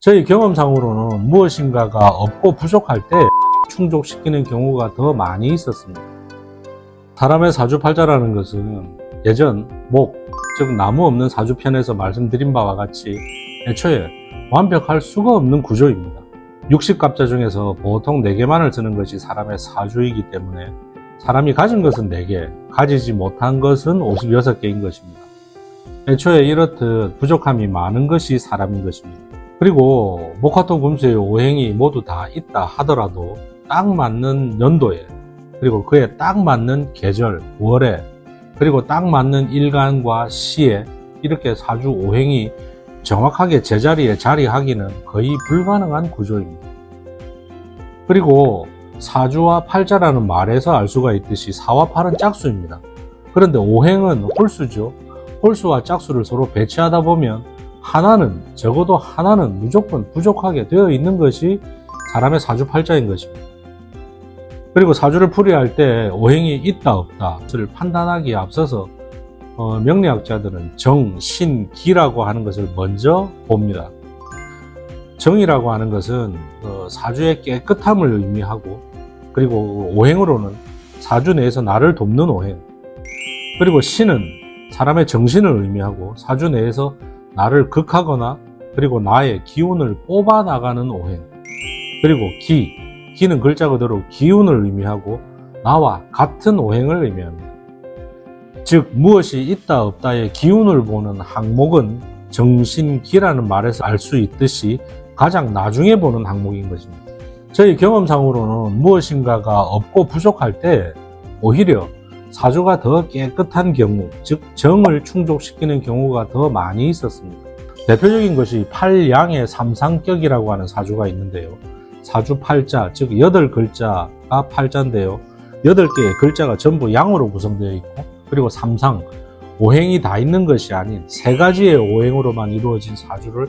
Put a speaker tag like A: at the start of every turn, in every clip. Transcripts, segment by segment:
A: 저희 경험상으로는 무엇인가가 없고 부족할 때 충족시키는 경우가 더 많이 있었습니다. 사람의 사주팔자라는 것은 예전 목, 즉 나무 없는 사주편에서 말씀드린 바와 같이 애초에 완벽할 수가 없는 구조입니다. 60갑자 중에서 보통 4개만을 쓰는 것이 사람의 사주이기 때문에 사람이 가진 것은 4개, 가지지 못한 것은 56개인 것입니다. 애초에 이렇듯 부족함이 많은 것이 사람인 것입니다. 그리고 목화토 금수의 오행이 모두 다 있다 하더라도 딱 맞는 연도에, 그리고 그에 딱 맞는 계절, 월에, 그리고 딱 맞는 일간과 시에 이렇게 사주 오행이 정확하게 제자리에 자리하기는 거의 불가능한 구조입니다. 그리고 사주와 팔자라는 말에서 알 수가 있듯이 사와 팔은 짝수입니다. 그런데 오행은 홀수죠. 홀수와 짝수를 서로 배치하다 보면 하나는, 적어도 하나는 무조건 부족하게 되어 있는 것이 사람의 사주팔자인 것입니다. 그리고 사주를 풀이할 때 오행이 있다 없다를 판단하기에 앞서서 명리학자들은 정, 신, 기라고 하는 것을 먼저 봅니다. 정이라고 하는 것은 사주의 깨끗함을 의미하고, 그리고 오행으로는 사주 내에서 나를 돕는 오행, 그리고 신은 사람의 정신을 의미하고 사주 내에서 나를 극하거나 그리고 나의 기운을 뽑아나가는 오행, 그리고 기는 글자 그대로 기운을 의미하고 나와 같은 오행을 의미합니다. 즉 무엇이 있다 없다의 기운을 보는 항목은 정신기라는 말에서 알 수 있듯이 가장 나중에 보는 항목인 것입니다. 저희 경험상으로는 무엇인가가 없고 부족할 때 오히려 사주가 더 깨끗한 경우, 즉 정을 충족시키는 경우가 더 많이 있었습니다. 대표적인 것이 팔양의 삼상격이라고 하는 사주가 있는데요. 사주 팔자, 즉 8글자가 팔자인데요. 8개의 글자가 전부 양으로 구성되어 있고, 그리고 삼상, 오행이 다 있는 것이 아닌 3가지의 오행으로만 이루어진 사주를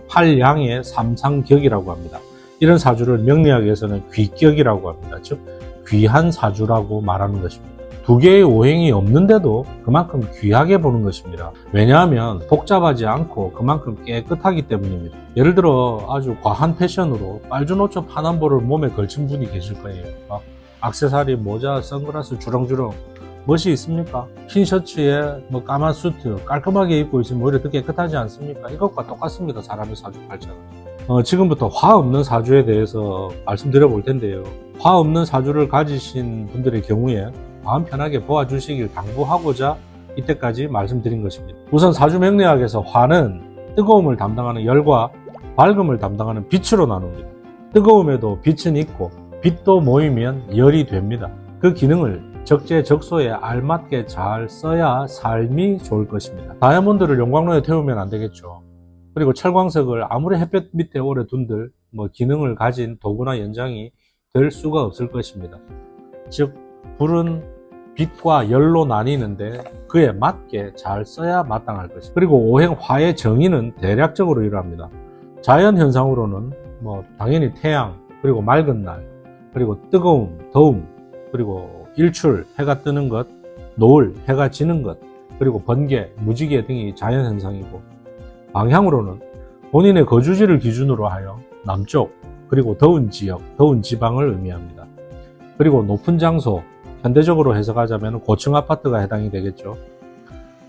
A: 팔양의 삼상격이라고 합니다. 이런 사주를 명리학에서는 귀격이라고 합니다. 즉 귀한 사주라고 말하는 것입니다. 2개의 오행이 없는데도 그만큼 귀하게 보는 것입니다. 왜냐하면 복잡하지 않고 그만큼 깨끗하기 때문입니다. 예를 들어 아주 과한 패션으로 빨주노초 파남보를 몸에 걸친 분이 계실 거예요. 액세서리, 모자, 선글라스 주렁주렁 멋이 있습니까? 흰 셔츠에 까만 수트 깔끔하게 입고 있으면 오히려 더 깨끗하지 않습니까? 이것과 똑같습니다. 사람의 사주팔자는. 지금부터 화 없는 사주에 대해서 말씀드려 볼 텐데요. 화 없는 사주를 가지신 분들의 경우에 마음 편하게 보아주시길 당부하고자 이때까지 말씀드린 것입니다. 우선 사주명리학에서 화는 뜨거움을 담당하는 열과 밝음을 담당하는 빛으로 나눕니다. 뜨거움에도 빛은 있고 빛도 모이면 열이 됩니다. 그 기능을 적재적소에 알맞게 잘 써야 삶이 좋을 것입니다. 다이아몬드를 용광로에 태우면 안 되겠죠. 그리고 철광석을 아무리 햇볕 밑에 오래 둔들 기능을 가진 도구나 연장이 될 수가 없을 것입니다. 즉 불은 빛과 열로 나뉘는데 그에 맞게 잘 써야 마땅할 것입니다. 그리고 오행 화의 정의는 대략적으로 이러합니다. 자연현상으로는 당연히 태양, 그리고 맑은 날, 그리고 뜨거움, 더움, 그리고 일출, 해가 뜨는 것, 노을, 해가 지는 것, 그리고 번개, 무지개 등이 자연현상이고, 방향으로는 본인의 거주지를 기준으로 하여 남쪽, 그리고 더운 지역, 더운 지방을 의미합니다. 그리고 높은 장소, 현대적으로 해석하자면 고층 아파트가 해당이 되겠죠.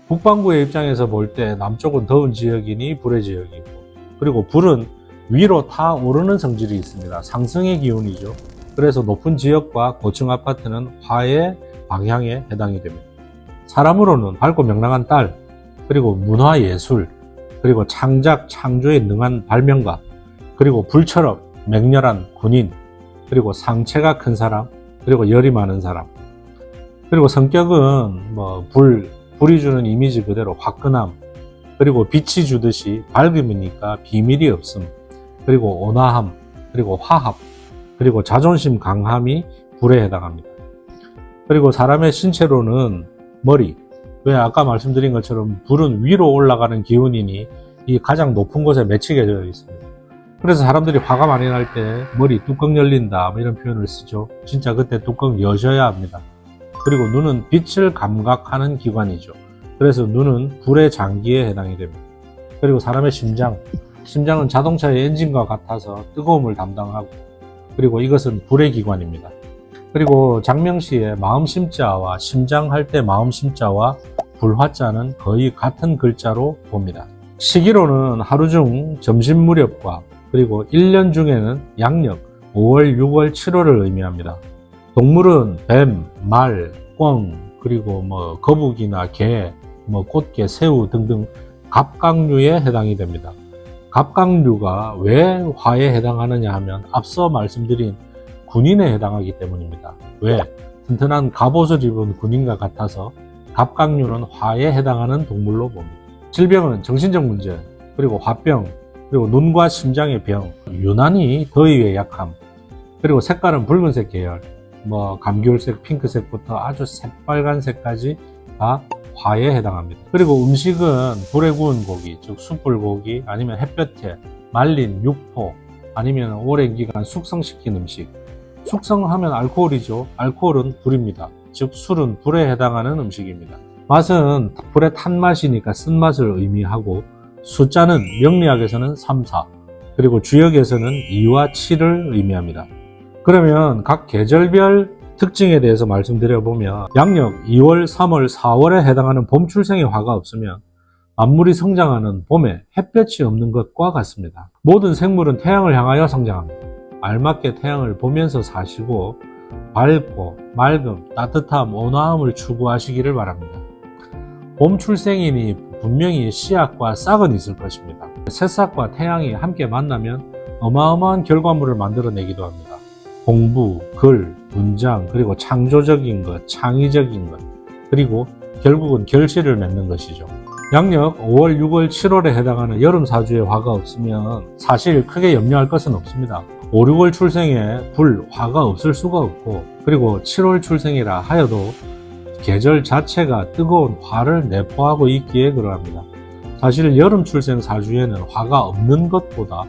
A: 북반구의 입장에서 볼 때 남쪽은 더운 지역이니 불의 지역이고, 그리고 불은 위로 타오르는 성질이 있습니다. 상승의 기운이죠. 그래서 높은 지역과 고층 아파트는 화의 방향에 해당이 됩니다. 사람으로는 밝고 명랑한 딸, 그리고 문화예술, 그리고 창작, 창조에 능한 발명가, 그리고 불처럼 맹렬한 군인, 그리고 상체가 큰 사람, 그리고 열이 많은 사람, 그리고 성격은 불이 주는 이미지 그대로 화끈함, 그리고 빛이 주듯이 밝음이니까 비밀이 없음, 그리고 온화함, 그리고 화합, 그리고 자존심 강함이 불에 해당합니다. 그리고 사람의 신체로는 머리, 왜 아까 말씀드린 것처럼 불은 위로 올라가는 기운이니 이 가장 높은 곳에 맺히게 되어 있습니다. 그래서 사람들이 화가 많이 날 때 머리 뚜껑 열린다 이런 표현을 쓰죠. 진짜 그때 뚜껑 여셔야 합니다. 그리고 눈은 빛을 감각하는 기관이죠. 그래서 눈은 불의 장기에 해당이 됩니다. 그리고 사람의 심장, 심장은 자동차의 엔진과 같아서 뜨거움을 담당하고, 그리고 이것은 불의 기관입니다. 그리고 장명시의 마음심자와 심장할 때 마음심자와 불화자는 거의 같은 글자로 봅니다. 시기로는 하루 중 점심 무렵과 그리고 1년 중에는 양력 5월, 6월, 7월을 의미합니다. 동물은 뱀, 말, 꿩, 그리고 거북이나 개, 꽃게, 새우 등등 갑각류에 해당이 됩니다. 갑각류가 왜 화에 해당하느냐 하면 앞서 말씀드린 군인에 해당하기 때문입니다. 왜? 튼튼한 갑옷을 입은 군인과 같아서 갑각류는 화에 해당하는 동물로 봅니다. 질병은 정신적 문제, 그리고 화병, 그리고 눈과 심장의 병, 유난히 더위에 약함, 그리고 색깔은 붉은색 계열, 감귤색, 핑크색부터 아주 새빨간색까지 다 화에 해당합니다. 그리고 음식은 불에 구운 고기, 즉 숯불고기, 아니면 햇볕에 말린 육포, 아니면 오랜 기간 숙성시킨 음식. 숙성하면 알코올이죠. 알코올은 불입니다. 즉 술은 불에 해당하는 음식입니다. 맛은 불의 탄 맛이니까 쓴맛을 의미하고, 숫자는 명리학에서는 3, 4, 그리고 주역에서는 2와 7을 의미합니다. 그러면 각 계절별 특징에 대해서 말씀드려보면, 양력 2월, 3월, 4월에 해당하는 봄 출생의 화가 없으면 만물이 성장하는 봄에 햇볕이 없는 것과 같습니다. 모든 생물은 태양을 향하여 성장합니다. 알맞게 태양을 보면서 사시고 밝고 맑음, 따뜻함, 온화함을 추구하시기를 바랍니다. 봄 출생이니 분명히 씨앗과 싹은 있을 것입니다. 새싹과 태양이 함께 만나면 어마어마한 결과물을 만들어내기도 합니다. 공부, 글, 문장, 그리고 창조적인 것, 창의적인 것, 그리고 결국은 결실을 맺는 것이죠. 양력 5월, 6월, 7월에 해당하는 여름 사주에 화가 없으면 사실 크게 염려할 것은 없습니다. 5, 6월 출생에 불, 화가 없을 수가 없고, 그리고 7월 출생이라 하여도 계절 자체가 뜨거운 화를 내포하고 있기에 그러합니다. 사실 여름 출생 사주에는 화가 없는 것보다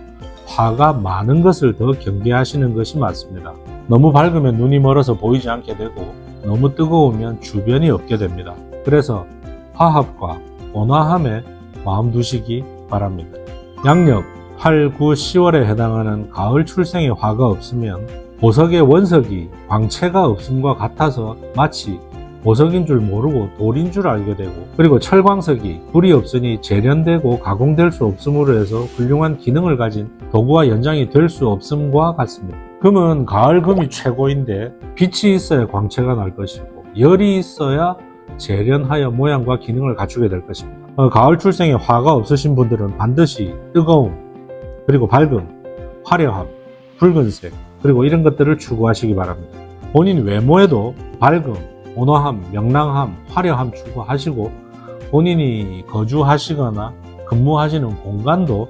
A: 화가 많은 것을 더 경계하시는 것이 맞습니다. 너무 밝으면 눈이 멀어서 보이지 않게 되고, 너무 뜨거우면 주변이 없게 됩니다. 그래서 화합과 온화함에 마음 두시기 바랍니다. 양력 8, 9, 10월에 해당하는 가을 출생의 화가 없으면 보석의 원석이 광채가 없음과 같아서 마치 보석인 줄 모르고 돌인 줄 알게 되고, 그리고 철광석이 불이 없으니 재련되고 가공될 수 없음으로 해서 훌륭한 기능을 가진 도구와 연장이 될 수 없음과 같습니다. 금은 가을 금이 최고인데 빛이 있어야 광채가 날 것이고, 열이 있어야 재련하여 모양과 기능을 갖추게 될 것입니다. 가을 출생에 화가 없으신 분들은 반드시 뜨거움, 그리고 밝음, 화려함, 붉은색, 그리고 이런 것들을 추구하시기 바랍니다. 본인 외모에도 밝음, 온화함, 명랑함, 화려함 추구하시고, 본인이 거주하시거나 근무하시는 공간도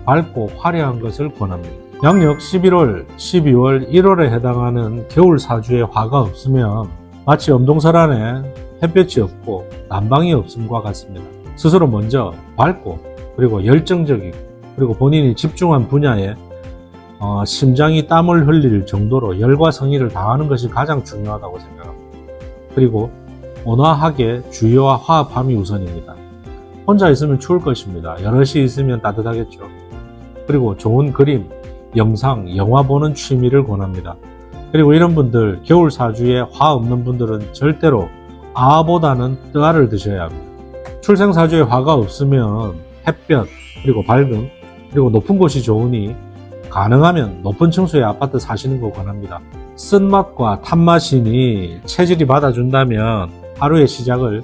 A: 밝고 화려한 것을 권합니다. 양력 11월, 12월, 1월에 해당하는 겨울 사주에 화가 없으면 마치 엄동설 안에 햇볕이 없고 난방이 없음과 같습니다. 스스로 먼저 밝고, 그리고 열정적이고, 그리고 본인이 집중한 분야에 심장이 땀을 흘릴 정도로 열과 성의를 다하는 것이 가장 중요하다고 생각합니다. 그리고 온화하게 주위와 화합함이 우선입니다. 혼자 있으면 추울 것입니다. 여럿이 있으면 따뜻하겠죠. 그리고 좋은 그림, 영상, 영화 보는 취미를 권합니다. 그리고 이런 분들, 겨울 사주에 화 없는 분들은 절대로 아보다는 뜨아를 드셔야 합니다. 출생 사주에 화가 없으면 햇볕, 그리고 밝음, 그리고 높은 곳이 좋으니 가능하면 높은 층수의 아파트 사시는 거 권합니다. 쓴맛과 탄맛이니 체질이 받아준다면 하루의 시작을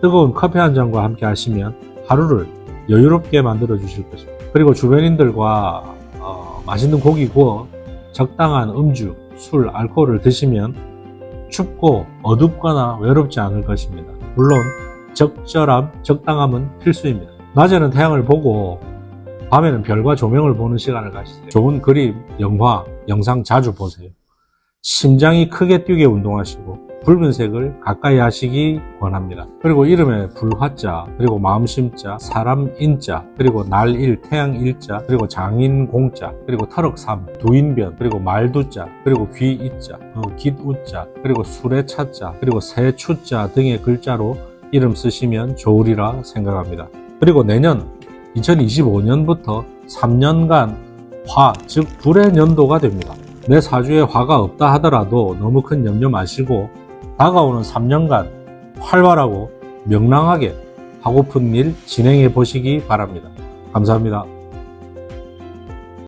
A: 뜨거운 커피 한 잔과 함께 하시면 하루를 여유롭게 만들어 주실 것입니다. 그리고 주변인들과 맛있는 고기 구워 적당한 음주, 술, 알코올을 드시면 춥고 어둡거나 외롭지 않을 것입니다. 물론 적절함, 적당함은 필수입니다. 낮에는 태양을 보고 밤에는 별과 조명을 보는 시간을 가지세요. 좋은 그림, 영화, 영상 자주 보세요. 심장이 크게 뛰게 운동하시고 붉은색을 가까이 하시기 권합니다. 그리고 이름에 불화자, 그리고 마음심자, 사람 인자, 그리고 날일, 태양 일자, 그리고 장인 공자, 그리고 터럭삼, 두인변, 그리고 말두자, 그리고 귀 이자, 깃우자, 그리고 술의 차자, 그리고 새추자 등의 글자로 이름 쓰시면 좋으리라 생각합니다. 그리고 내년 2025년부터 3년간 화, 즉 불의 년도가 됩니다. 내 사주에 화가 없다 하더라도 너무 큰 염려 마시고 다가오는 3년간 활발하고 명랑하게 하고픈 일 진행해 보시기 바랍니다. 감사합니다.